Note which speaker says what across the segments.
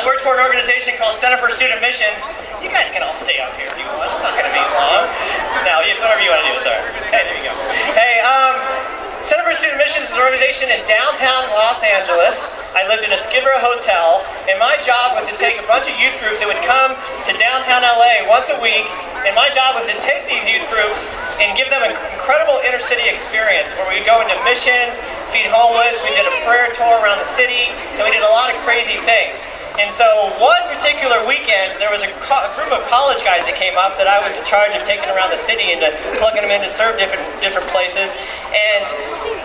Speaker 1: I worked for an organization called Center for Student Missions. You guys can all stay up here if you want. I'm not going to be long. No, whatever you want to do, it's all right. Hey, there you go. Hey, Center for Student Missions is an organization in downtown Los Angeles. I lived in a Skid Row hotel, and my job was to take a bunch of youth groups that would come to downtown LA once a week, and my job was to take these youth groups and give them an incredible inner city experience where we'd go into missions, feed homeless, we did a prayer tour around the city, and we did a lot of crazy things. And so one particular weekend, there was a group of college guys that came up that I was in charge of taking around the city and plugging them in to serve different places. And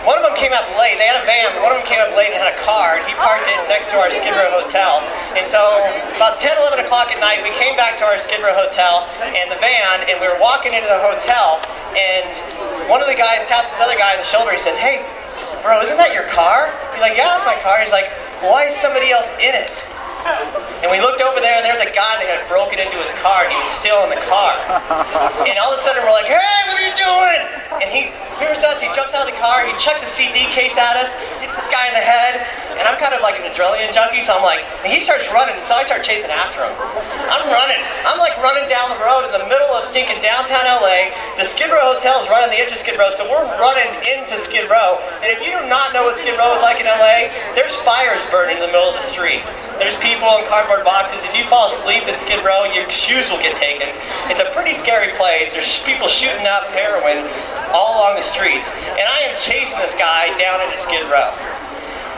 Speaker 1: one of them came up late. They had a van, but one of them came up late and had a car, and he parked it next to our Skid Row hotel. And so about 10, 11 o'clock at night, we came back to our Skid Row hotel and the van, and we were walking into the hotel, and one of the guys taps this other guy on the shoulder. He says, "Hey, bro, isn't that your car?" He's like, "Yeah, that's my car." He's like, "Why is somebody else in it?" And we looked over there, and there's a guy that had broken into his car, and he was still in the car. And all of a sudden, we're like, "Hey, what are you doing?" And he hears us, he jumps out of the car, he chucks a CD case at us, hits this guy in the head, and I'm kind of like an adrenaline junkie, so I'm like, and he starts running, so I start chasing after him. I'm running. I'm like running down the road in the middle of stinking downtown LA. The Skid Row Hotel is right on the edge of Skid Row, so we're running into Skid Row. And if you do not know what Skid Row is like in LA, there's fires burning in the middle of the street. There's people in cardboard boxes. If you fall asleep in Skid Row, your shoes will get taken. It's a pretty scary place. There's people shooting up heroin all along the streets. And I am chasing this guy down into Skid Row.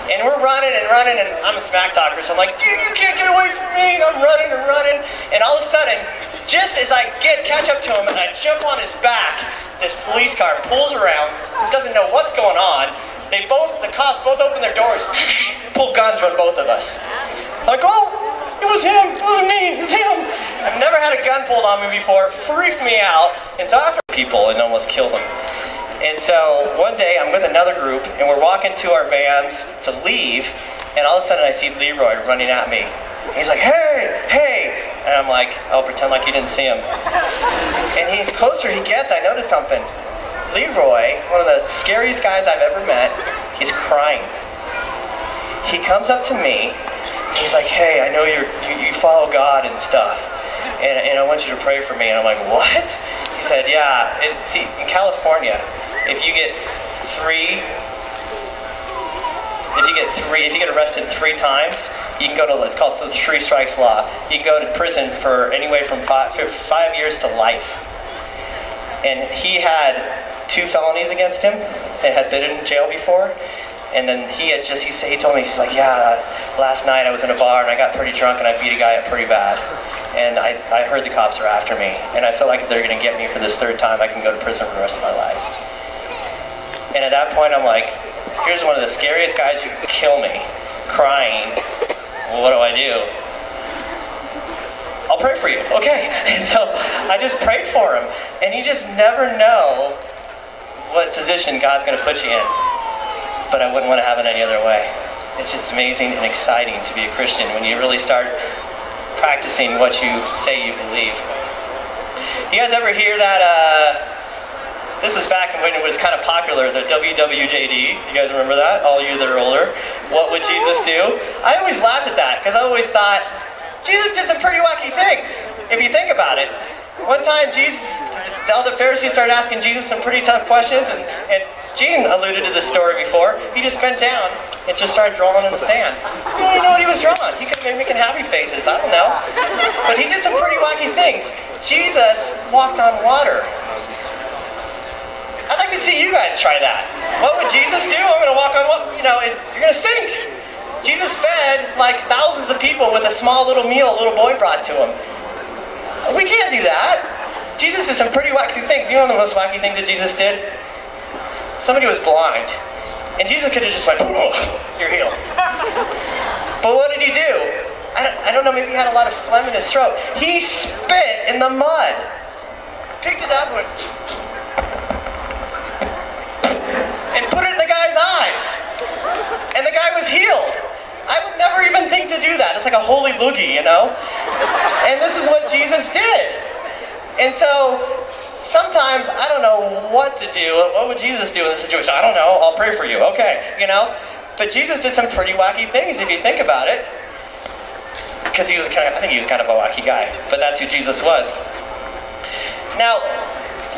Speaker 1: And we're running and running, and I'm a smack talker, so I'm like, "Dude, you can't get away from me!" And I'm running and running. And all of a sudden, just as I catch up to him and I jump on his back, this police car pulls around, doesn't know what's going on. The cops both open their doors, pull guns on both of us. Like, "Oh, it was him, it wasn't me, it was him." I've never had a gun pulled on me before, it freaked me out. And so after people and almost killed them. And so one day I'm with another group and we're walking to our vans to leave, and all of a sudden I see Leroy running at me. He's like, "Hey, hey." And I'm like, I'll pretend like you didn't see him. And he's closer he gets, I notice something. Leroy, one of the scariest guys I've ever met, he's crying. He comes up to me, he's like, "Hey, I know you follow God and stuff, and I want you to pray for me." And I'm like, "What?" He said, "Yeah, see, in California, if you get arrested 3 times, you can go to, it's called the 3 strikes law. You can go to prison for anywhere from 5 years to life." And he had 2 felonies against him and had been in jail before. And then he told me, he's like, "Yeah, last night I was in a bar and I got pretty drunk and I beat a guy up pretty bad. And I heard the cops are after me. And I feel like if they're going to get me for this 3rd time, I can go to prison for the rest of my life." And at that point, I'm like, here's one of the scariest guys who could kill me, crying. Well, what do I do? "I'll pray for you." Okay. And so I just prayed for him. And you just never know what position God's going to put you in. But I wouldn't want to have it any other way. It's just amazing and exciting to be a Christian when you really start practicing what you say you believe. Do you guys ever hear that, this is back when it was kind of popular, the WWJD. You guys remember that? All you that are older. What would Jesus do? I always laughed at that because I always thought, Jesus did some pretty wacky things, if you think about it. One time, all the Pharisees started asking Jesus some pretty tough questions, and Gene alluded to this story before. He just bent down and just started drawing in the sand. You don't even know what he was drawing. He could have been making happy faces, I don't know. But he did some pretty wacky things. Jesus walked on water. I'd like to see you guys try that. What would Jesus do? I'm going to walk on water. You're going to sink. Jesus fed like thousands of people with a small little meal a little boy brought to him. We can't do that. Jesus did some pretty wacky things. You know the most wacky things that Jesus did? Somebody was blind. And Jesus could have just went, "Oh, you're healed." But what did he do? I don't know, maybe he had a lot of phlegm in his throat. He spit in the mud. Picked it up and put it in the guy's eyes. And the guy was healed. I would never even think to do that. It's like a holy loogie, you know? And this is what Jesus did. And so, sometimes I don't know what to do. What would Jesus do in this situation? I don't know. I'll pray for you. Okay, But Jesus did some pretty wacky things if you think about it. because I think he was kind of a wacky guy, but that's who Jesus was. Now,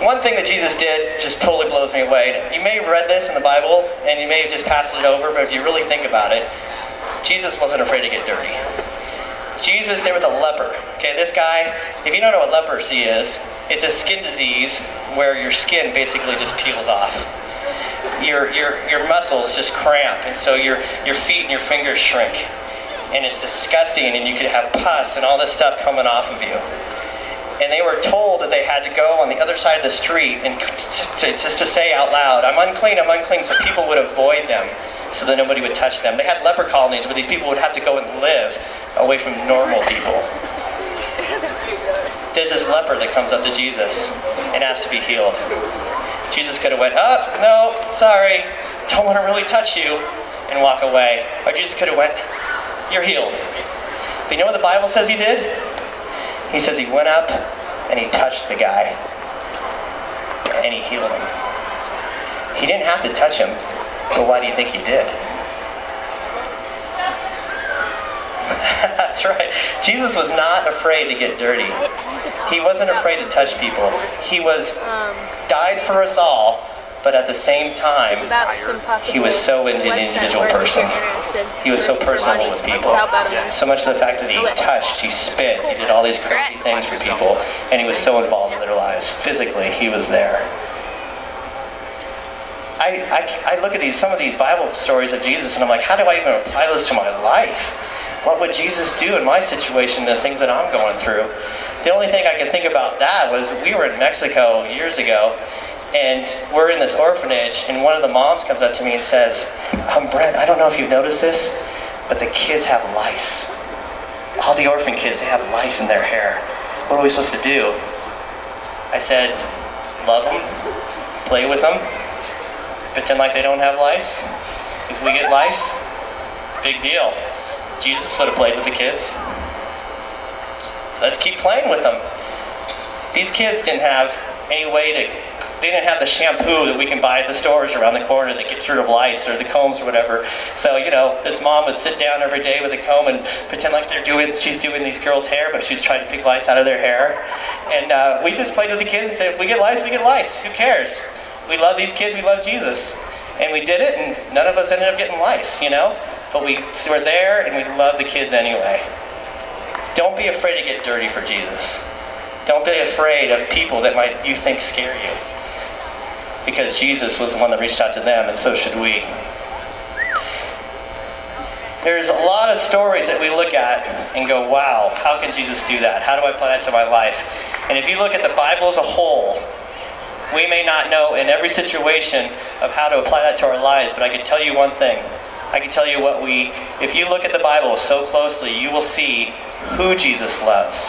Speaker 1: one thing that Jesus did just totally blows me away. You may have read this in the Bible, and you may have just passed it over, but if you really think about it, Jesus wasn't afraid to get dirty. There was a leper. Okay, this guy, if you don't know what leprosy is, it's a skin disease where your skin basically just peels off. Your muscles just cramp, and so your feet and your fingers shrink. And it's disgusting, and you could have pus and all this stuff coming off of you. And they were told that they had to go on the other side of the street and just to say out loud, I'm unclean, so people would avoid them so that nobody would touch them. They had leper colonies where these people would have to go and live away from normal people. There's this leper that comes up to Jesus and asks to be healed. Jesus could have went, oh, no, sorry, don't want to really touch you, and walk away. Or Jesus could have went, you're healed. But you know what the Bible says he did? He says he went up and he touched the guy and he healed him. He didn't have to touch him, but why do you think he did? That's right. Jesus was not afraid to get dirty. He wasn't afraid to touch people. He died for us all, but at the same time, he was so into the individual person. He was so personable with people. So much to the fact that he touched, he spit, he did all these crazy things for people, and he was so involved in their lives. Physically, he was there. I look at some of these Bible stories of Jesus, and I'm like, how do I even apply those to my life? What would Jesus do in my situation, the things that I'm going through? The only thing I could think about that was we were in Mexico years ago, and we're in this orphanage, and one of the moms comes up to me and says, Brent, I don't know if you've noticed this, but the kids have lice. All the orphan kids, they have lice in their hair. What are we supposed to do? I said, love them, play with them, pretend like they don't have lice. If we get lice, big deal. Jesus would have played with the kids. Let's keep playing with them. These kids didn't have any way to, they didn't have the shampoo that we can buy at the stores around the corner that gets rid of lice or the combs or whatever. So, this mom would sit down every day with a comb and pretend like she's doing these girls' hair, but she's trying to pick lice out of their hair. And we just played with the kids and said, if we get lice, we get lice. Who cares? We love these kids, we love Jesus. And we did it, and none of us ended up getting lice, But we were there, and we loved the kids anyway. Don't be afraid to get dirty for Jesus. Don't be afraid of people that you think scare you. Because Jesus was the one that reached out to them, and so should we. There's a lot of stories that we look at and go, wow, how can Jesus do that? How do I apply that to my life? And if you look at the Bible as a whole, we may not know in every situation of how to apply that to our lives, but I can tell you one thing. I can tell you if you look at the Bible so closely, you will see who Jesus loves,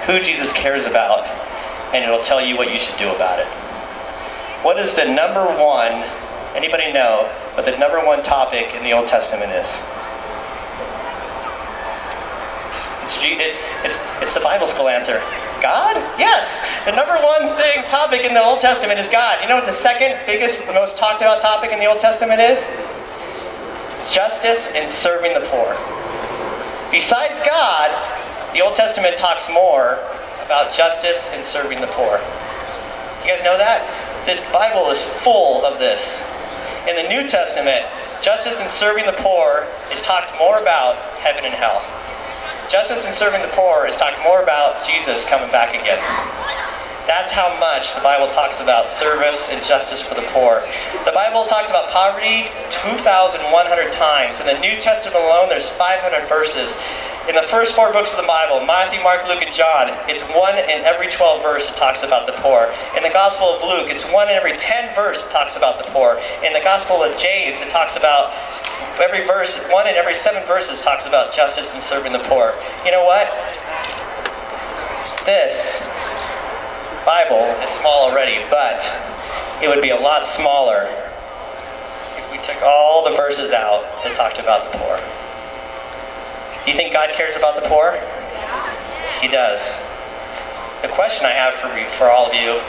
Speaker 1: who Jesus cares about, and it'll tell you what you should do about it. What is the number one, anybody know what the number one topic in the Old Testament is? It's the Bible school answer. God? Yes! The number one topic in the Old Testament is God. You know what the second biggest, most talked about topic in the Old Testament is? Justice and serving the poor. Besides God, the Old Testament talks more about justice and serving the poor. You guys know that? This Bible is full of this. In the New Testament, justice and serving the poor is talked more about heaven and hell. Justice and serving the poor is talked more about Jesus coming back again. That's how much the Bible talks about service and justice for the poor. The Bible talks about poverty 2,100 times. In the New Testament alone, there's 500 verses. In the first 4 books of the Bible, Matthew, Mark, Luke, and John, it's 1 in every 12 verse that talks about the poor. In the Gospel of Luke, it's 1 in every 10 verse that talks about the poor. In the Gospel of James, it talks about every verse, 1 in every 7 verses talks about justice and serving the poor. You know what? This Bible is small already, but it would be a lot smaller if we took all the verses out that talked about the poor. Do you think God cares about the poor? He does. The question I have for all of you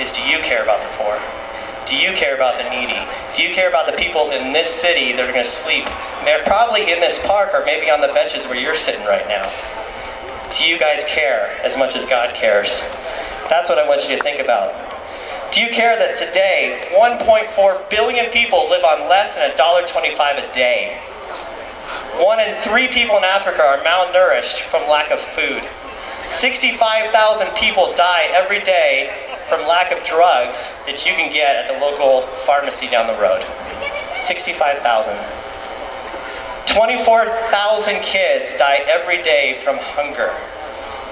Speaker 1: is, do you care about the poor? Do you care about the needy? Do you care about the people in this city that are going to sleep probably in this park or maybe on the benches where you're sitting right now? Do you guys care as much as God cares? That's what I want you to think about. Do you care that today 1.4 billion people live on less than $1.25 a day? 1 in 3 people in Africa are malnourished from lack of food. 65,000 people die every day from lack of drugs that you can get at the local pharmacy down the road. 65,000. 24,000 kids die every day from hunger.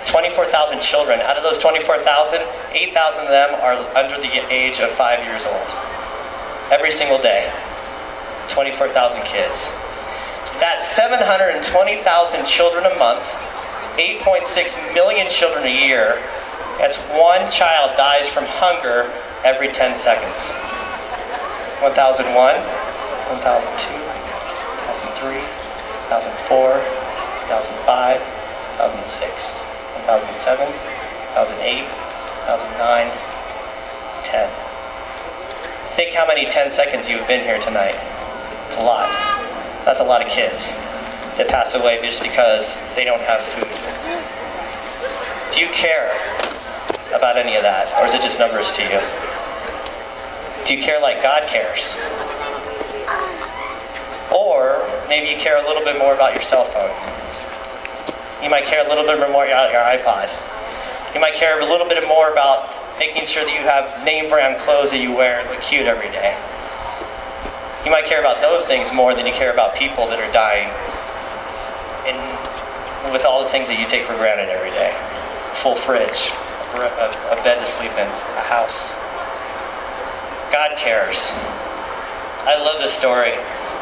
Speaker 1: 24,000 children. Out of those 24,000, 8,000 of them are under the age of 5 years old. Every single day. 24,000 kids. That's 720,000 children a month, 8.6 million children a year. That's one child dies from hunger every 10 seconds. 1001, 1002, 1003, 1004, 1005, 1006, 1007, 2008, 2009, 10. Think how many 10 seconds you've been here tonight. It's a lot. That's a lot of kids that pass away just because they don't have food. Do you care about any of that, or is it just numbers to you? Do you care like God cares? Or maybe you care a little bit more about your cell phone. You might care a little bit more about your iPod. You might care a little bit more about making sure that you have name brand clothes that you wear and look cute every day. You might care about those things more than you care about people that are dying, and with all the things that you take for granted every day. Full fridge, a bed to sleep in, a house. God cares. I love this story.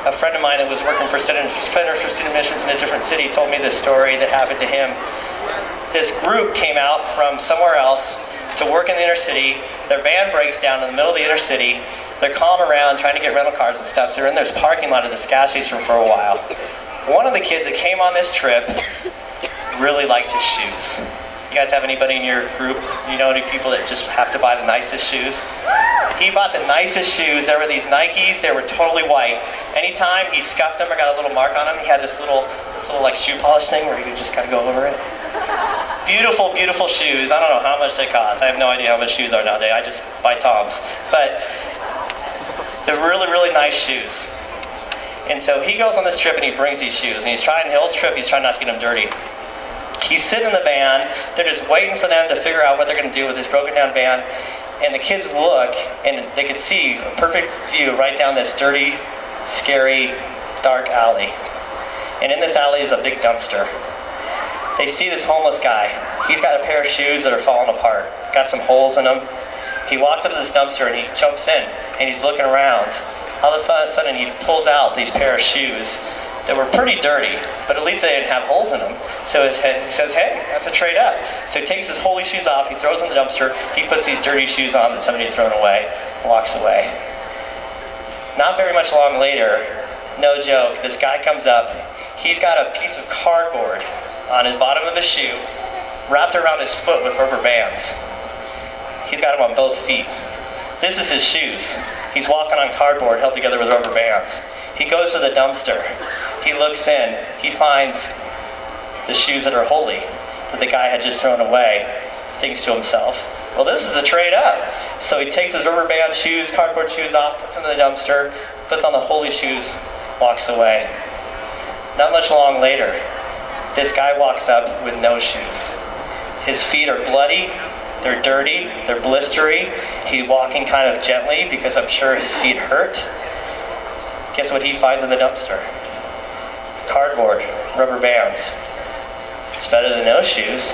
Speaker 1: A friend of mine that was working for Center for Student Missions in a different city told me this story that happened to him. This group came out from somewhere else to work in the inner city. Their van breaks down in the middle of the inner city. They're calling around trying to get rental cars and stuff, so they're in this parking lot of this gas station for a while. One of the kids that came on this trip really liked his shoes. You guys have anybody in your group, you know any people that just have to buy the nicest shoes? He bought the nicest shoes. There were these Nikes, they were totally white. Anytime he scuffed them or got a little mark on them, he had this little like shoe polish thing where he could just kind of go over it. Beautiful, beautiful shoes. I don't know how much they cost. I have no idea how much shoes are nowadays. I just buy Toms. But they're really, really nice shoes. And so he goes on this trip and he brings these shoes. And he's trying the whole trip, he's trying not to get them dirty. He's sitting in the van. They're just waiting for them to figure out what they're going to do with this broken down van. And the kids look and they could see a perfect view right down this dirty, scary, dark alley. And in this alley is a big dumpster. They see this homeless guy. He's got a pair of shoes that are falling apart. Got some holes in them. He walks up to this dumpster and he jumps in and he's looking around. All of a sudden he pulls out these pair of shoes that were pretty dirty, but at least they didn't have holes in them. So he says, hey, that's a trade up. So he takes his holy shoes off, he throws them in the dumpster, he puts these dirty shoes on that somebody had thrown away, and walks away. Not very much long later, no joke, this guy comes up, he's got a piece of cardboard on his bottom of his shoe, wrapped around his foot with rubber bands. He's got them on both feet. This is his shoes. He's walking on cardboard held together with rubber bands. He goes to the dumpster. He looks in. He finds the shoes that are holy that the guy had just thrown away. Thinks to himself, well, this is a trade up. So he takes his rubber band shoes, cardboard shoes off, puts them in the dumpster, puts on the holy shoes, walks away. Not much long later, this guy walks up with no shoes. His feet are bloody. They're dirty, they're blistery. He's walking kind of gently because I'm sure his feet hurt. Guess what he finds in the dumpster? Cardboard, rubber bands. It's better than no shoes.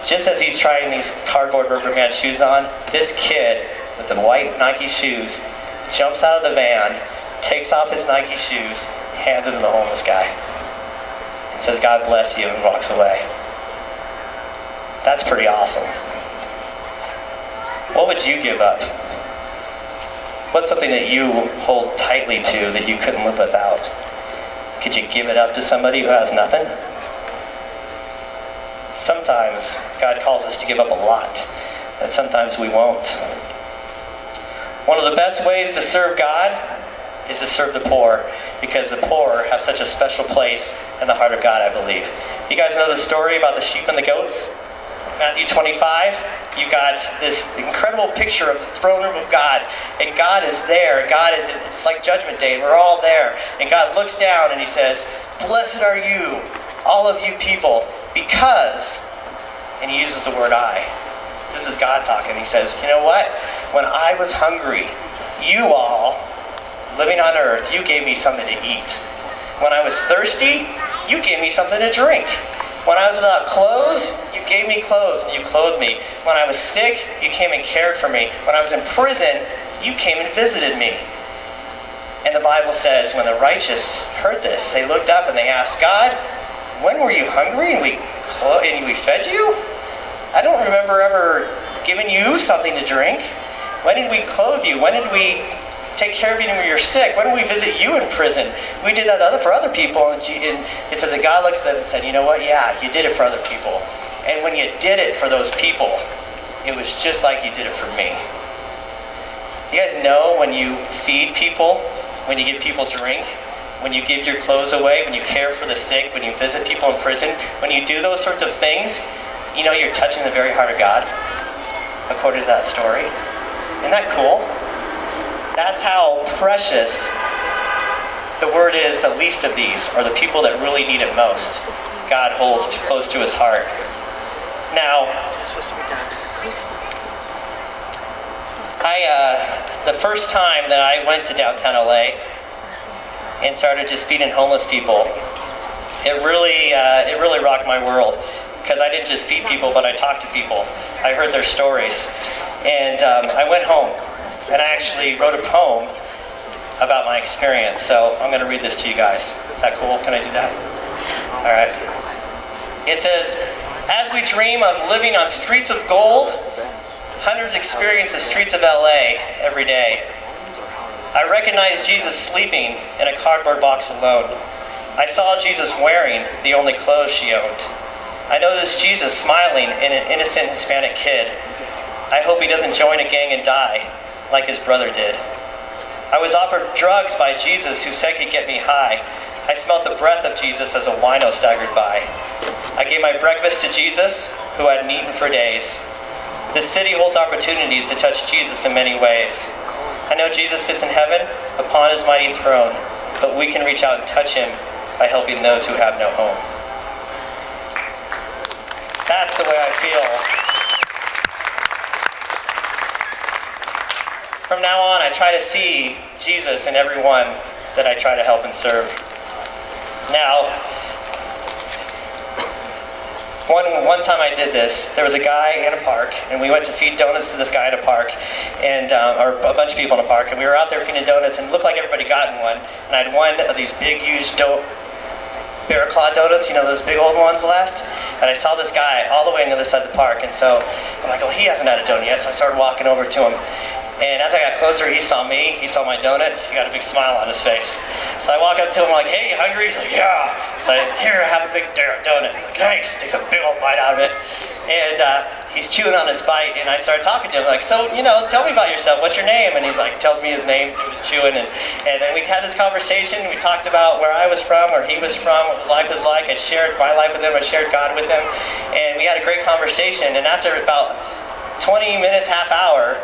Speaker 1: Just as he's trying these cardboard rubber band shoes on, this kid with the white Nike shoes jumps out of the van, takes off his Nike shoes, hands them to the homeless guy, and says, God bless you, and walks away. That's pretty awesome. What would you give up? What's something that you hold tightly to that you couldn't live without? Could you give it up to somebody who has nothing? Sometimes God calls us to give up a lot, and sometimes we won't. One of the best ways to serve God is to serve the poor, because the poor have such a special place in the heart of God, I believe. You guys know the story about the sheep and the goats? Matthew 25, you got this incredible picture of the throne room of God, and God is there. It's like Judgment Day, and we're all there. And God looks down and he says, "Blessed are you, all of you people, because," and he uses the word "I." This is God talking. He says, "You know what? When I was hungry, you all, living on earth, you gave me something to eat. When I was thirsty, you gave me something to drink. When I was without clothes, you gave me clothes and you clothed me. When I was sick, you came and cared for me. When I was in prison, you came and visited me." And the Bible says when the righteous heard this, they looked up and they asked, "God, when were you hungry and we fed you? I don't remember ever giving you something to drink. When did we clothe you? When did we take care of you when you're sick? When did we visit you in prison? We did that for other people." And it says that God looks at them and said, "You know what? Yeah, you did it for other people. And when you did it for those people, it was just like you did it for me." You guys know when you feed people, when you give people drink, when you give your clothes away, when you care for the sick, when you visit people in prison, when you do those sorts of things, you know you're touching the very heart of God, according to that story. Isn't that cool? That's how precious the word is. The least of these are the people that really need it most. God holds close to his heart. Now, the first time that I went to downtown LA and started just feeding homeless people, it really rocked my world, because I didn't just feed people, but I talked to people. I heard their stories, and I went home. And I actually wrote a poem about my experience. So I'm going to read this to you guys. Is that cool? Can I do that? All right. It says, "As we dream of living on streets of gold, hundreds experience the streets of LA every day. I recognized Jesus sleeping in a cardboard box alone. I saw Jesus wearing the only clothes she owned. I noticed Jesus smiling in an innocent Hispanic kid. I hope he doesn't join a gang and die like his brother did. I was offered drugs by Jesus who said he'd get me high. I smelt the breath of Jesus as a wino staggered by. I gave my breakfast to Jesus, who hadn't eaten for days. This city holds opportunities to touch Jesus in many ways. I know Jesus sits in heaven upon his mighty throne, but we can reach out and touch him by helping those who have no home." That's the way I feel. From now on, I try to see Jesus in everyone that I try to help and serve. Now, one time I did this. There was a guy in a park, and we went to feed donuts to this guy in a park, and or a bunch of people in a park, and we were out there feeding donuts, and it looked like everybody gotten one. And I had one of these big, huge bear claw donuts, those big old ones left. And I saw this guy all the way on the other side of the park, and so I'm like, "Oh, he hasn't had a donut yet." So I started walking over to him. And as I got closer, he saw me, he saw my donut, he got a big smile on his face. So I walk up to him like, "Hey, you hungry?" He's like, "Yeah." So I said, "Here, have a big donut." He's like, "Thanks." Takes a big old bite out of it. And he's chewing on his bite, and I started talking to him like, "So, tell me about yourself, what's your name?" And he's like, tells me his name, he was chewing, and then we had this conversation. We talked about where I was from, where he was from, what life was like. I shared my life with him, I shared God with him, and we had a great conversation. And after about 20 minutes, half hour,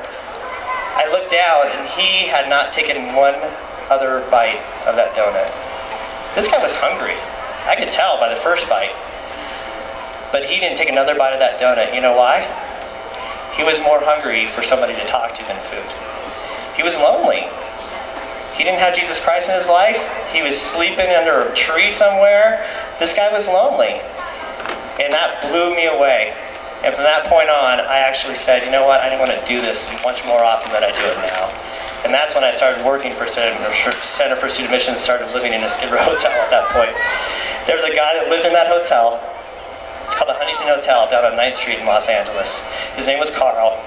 Speaker 1: I looked down, and he had not taken one other bite of that donut. This guy was hungry. I could tell by the first bite. But he didn't take another bite of that donut. You know why? He was more hungry for somebody to talk to than food. He was lonely. He didn't have Jesus Christ in his life. He was sleeping under a tree somewhere. This guy was lonely. And that blew me away. And from that point on, I actually said, "You know what? I didn't want to do this much more often than I do it now." And that's when I started working for Center for Student Missions, started living in a Skid Row hotel at that point. There was a guy that lived in that hotel. It's called the Huntington Hotel down on 9th Street in Los Angeles. His name was Carl.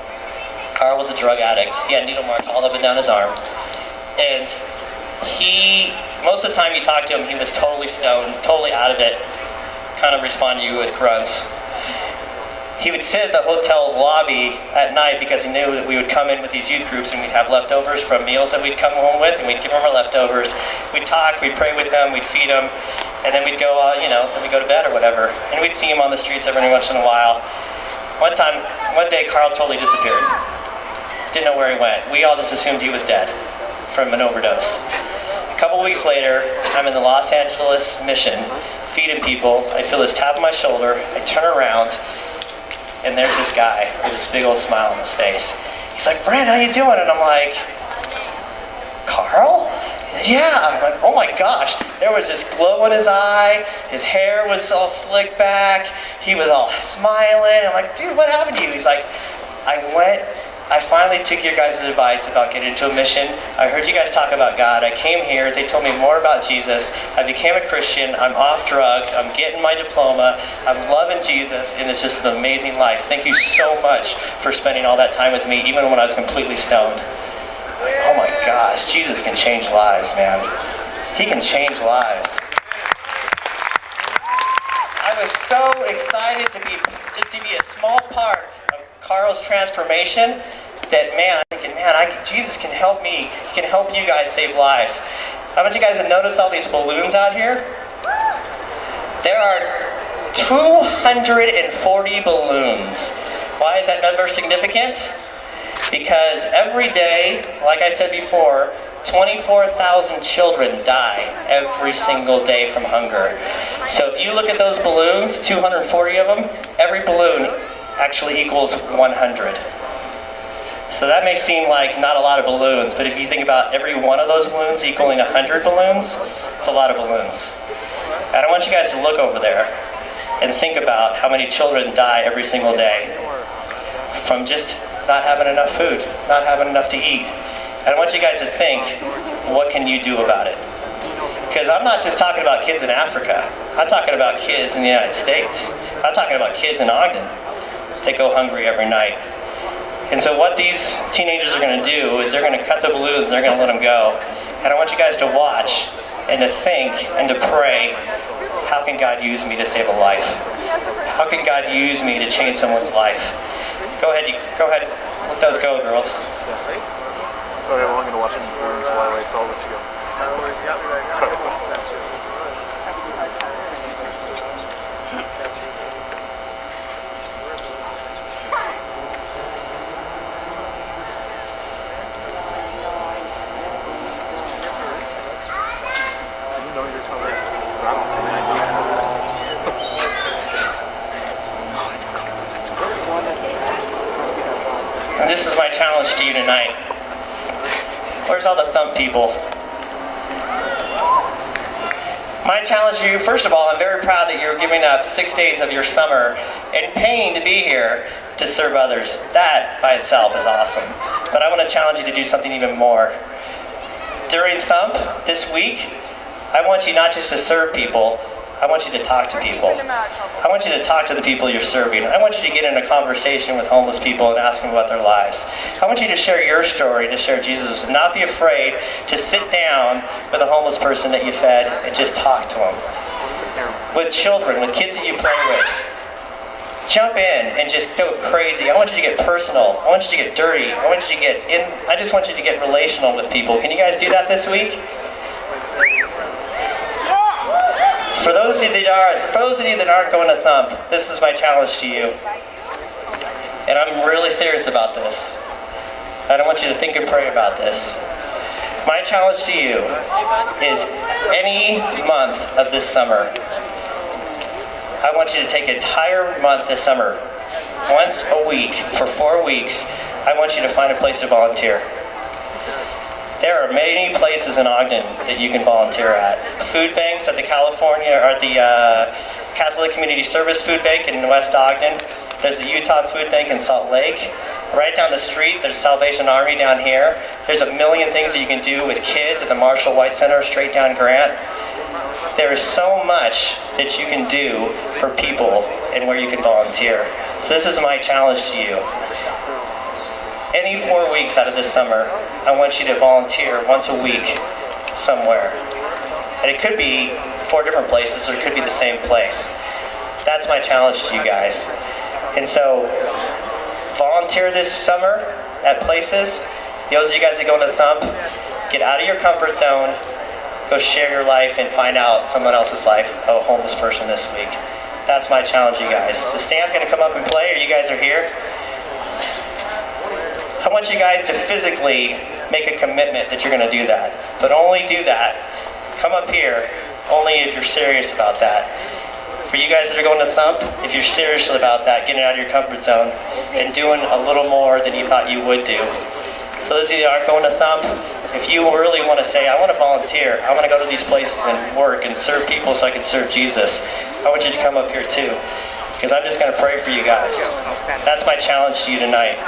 Speaker 1: Carl was a drug addict. He had needle marks all up and down his arm. And most of the time you talked to him, he was totally stoned, totally out of it, kind of respond to you with grunts. He would sit at the hotel lobby at night because he knew that we would come in with these youth groups and we'd have leftovers from meals that we'd come home with, and we'd give him our leftovers. We'd talk, we'd pray with them, we'd feed them. And then we'd go, then we'd go to bed or whatever. And we'd see him on the streets every once in a while. One day, Carl totally disappeared. Didn't know where he went. We all just assumed he was dead from an overdose. A couple weeks later, I'm in the Los Angeles mission, feeding people. I feel this tap on my shoulder. I turn around, and there's this guy with this big old smile on his face. He's like, "Brent, how you doing?" And I'm like, "Carl?" "Yeah." I'm like, "Oh my gosh." There was this glow in his eye. His hair was all slicked back. He was all smiling. I'm like, "Dude, what happened to you?" He's like, I finally took your guys' advice about getting into a mission. I heard you guys talk about God. I came here. They told me more about Jesus. I became a Christian. I'm off drugs. I'm getting my diploma. I'm loving Jesus, and it's just an amazing life. Thank you so much for spending all that time with me, even when I was completely stoned. Oh my gosh, Jesus can change lives, man. He can change lives. I was so excited to be a small part of Carl's transformation that, man, I'm thinking, Jesus can help me. He can help you guys save lives. I want you guys to notice all these balloons out here. There are 240 balloons. Why is that number significant? Because every day, like I said before, 24,000 children die every single day from hunger. So if you look at those balloons, 240 of them, every balloon actually equals 100. So that may seem like not a lot of balloons, but if you think about every one of those balloons equaling 100 balloons, it's a lot of balloons. And I want you guys to look over there and think about how many children die every single day from just not having enough food, not having enough to eat. And I want you guys to think, what can you do about it? Because I'm not just talking about kids in Africa. I'm talking about kids in the United States. I'm talking about kids in Ogden that go hungry every night. And so what these teenagers are going to do is they're going to cut the balloons and they're going to let them go. And I want you guys to watch and to think and to pray, how can God use me to save a life? How can God use me to change someone's life? Go ahead. Let those go, girls.
Speaker 2: Okay, well, I'm going to watch some balloons fly away, so I'll let you go.
Speaker 1: And this is my challenge to you tonight. Where's all the thump people? My challenge to you, first of all, I'm very proud that you're giving up 6 days of your summer and paying to be here to serve others. That by itself is awesome. But I want to challenge you to do something even more. During Thump this week, I want you not just to serve people, I want you to talk to people. I want you to talk to the people you're serving. I want you to get in a conversation with homeless people and ask them about their lives. I want you to share your story, to share Jesus, and not be afraid to sit down with a homeless person that you fed and just talk to them. With children, with kids that you play with. Jump in and just go crazy. I want you to get personal. I want you to get dirty. I just want you to get relational with people. Can you guys do that this week? For those of you that aren't going to Thump, this is my challenge to you. And I'm really serious about this. And I want you to think and pray about this. My challenge to you is any month of this summer, I want you to take an entire month this summer, once a week, for 4 weeks, I want you to find a place to volunteer. There are many places in Ogden that you can volunteer at. Food banks at the Catholic Community Service Food Bank in West Ogden. There's the Utah Food Bank in Salt Lake. Right down the street, there's Salvation Army down here. There's a million things that you can do with kids at the Marshall White Center, straight down Grant. There is so much that you can do for people and where you can volunteer. So this is my challenge to you. Any 4 weeks out of this summer, I want you to volunteer once a week somewhere. And it could be 4 different places, or it could be the same place. That's my challenge to you guys. And so, volunteer this summer at places. Those of you guys that go into Thump, get out of your comfort zone. go share your life and find out someone else's life, a homeless person this week. That's my challenge, you guys. The stand's gonna come up and play, or you guys are here. I want you guys to physically make a commitment that you're gonna do that. But only do that. Come up here, only if you're serious about that. For you guys that are going to Thump, if you're serious about that, getting out of your comfort zone and doing a little more than you thought you would do. For those of you that aren't going to Thump, if you really want to say, I want to volunteer, I want to go to these places and work and serve people so I can serve Jesus, I want you to come up here too. Because I'm just going to pray for you guys. That's my challenge to you tonight.